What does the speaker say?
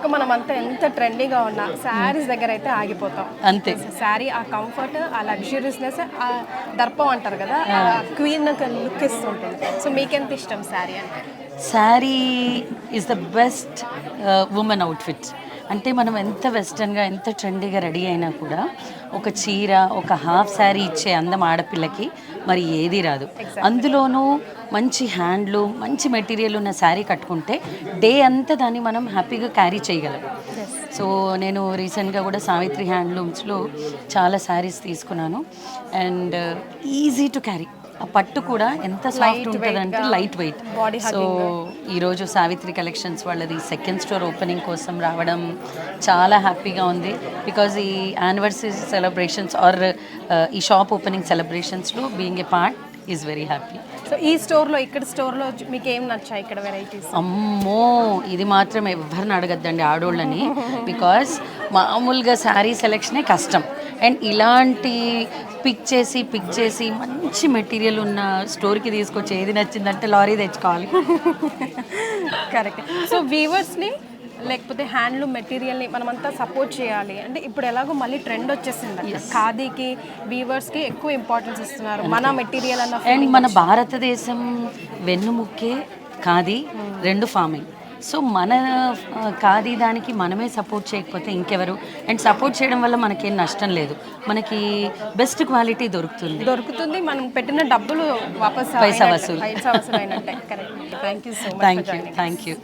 ఎందుకు మనం అంతా ఎంత ట్రెండీగా ఉన్నా శారీస్ దగ్గర అయితే ఆగిపోతాం అంతే. శారీ ఆ కంఫర్ట్, ఆ లగ్జరీస్నెస్, ఆ దర్పం అంటారు కదా, క్వీన్ లుక్ ఇస్తుంటుంది. సో మీకెంత ఇష్టం శారీ అంటే? Sari is the best women outfit. అంటే మనం ఎంత వెస్టర్న్గా ఎంత ట్రెండీగా రెడీ అయినా కూడా ఒక చీర, ఒక హాఫ్ శారీ ఇచ్చే అందం ఆడపిల్లకి మరి ఏది రాదు. అందులోనూ మంచి హ్యాండ్లూమ్, మంచి మెటీరియల్ ఉన్న శారీ కట్టుకుంటే డే అంతా దాన్ని మనం హ్యాపీగా క్యారీ చేయగలం. సో నేను రీసెంట్గా కూడా సావిత్రి హ్యాండ్లూమ్స్లో చాలా శారీస్ తీసుకున్నాను. And easy to carry. ఆ పట్టు కూడా ఎంత సాఫ్ట్ ఉంటుందంటే లైట్ వెయిట్. సో ఈరోజు సావిత్రి కలెక్షన్స్ వాళ్ళది సెకండ్ స్టోర్ ఓపెనింగ్ కోసం రావడం చాలా హ్యాపీగా ఉంది. బికాజ్ ఈ యానివర్సరీ సెలబ్రేషన్స్ ఆర్ ఈ షాప్ ఓపెనింగ్ సెలబ్రేషన్స్లో being a part is very happy. So ఈ స్టోర్లో, ఇక్కడ స్టోర్లో మీకు ఏం నచ్చాయి ఇక్కడ వెరైటీస్? అమ్మో, ఇది మాత్రం ఎవరిని అడగద్దండి ఆడోళ్ళని. బికాజ్ మామూలుగా శారీ సెలెక్షనే కష్టం. అండ్ ఇలాంటి పిక్ చేసి మంచి మెటీరియల్ ఉన్న స్టోర్కి తీసుకొచ్చి ఏది నచ్చిందంటే లారీ తెచ్చుకోవాలి. కరెక్ట్. సో వీవర్స్ని లేకపోతే హ్యాండ్లూమ్ మెటీరియల్ని మనమంతా సపోర్ట్ చేయాలి అంటే ఇప్పుడు ఎలాగో మళ్ళీ ట్రెండ్ వచ్చేసింది, ఖాదీకి వీవర్స్కి ఎక్కువ ఇంపార్టెన్స్ ఇస్తున్నారు, మన మెటీరియల్ అన్న. అండ్ మన భారతదేశం వెన్నుముక్కే ఖాదీ, రెండు ఫార్మింగ్. సో మన ఖాదీ దానికి మనమే సపోర్ట్ చేయకపోతే ఇంకెవరు? అండ్ సపోర్ట్ చేయడం వల్ల మనకేం నష్టం లేదు, మనకి బెస్ట్ క్వాలిటీ దొరుకుతుంది, మనం పెట్టిన డబ్బులు వాపస్ పైసా వసూలు అయినట్టే. Correct. Thank you so much. Thank you.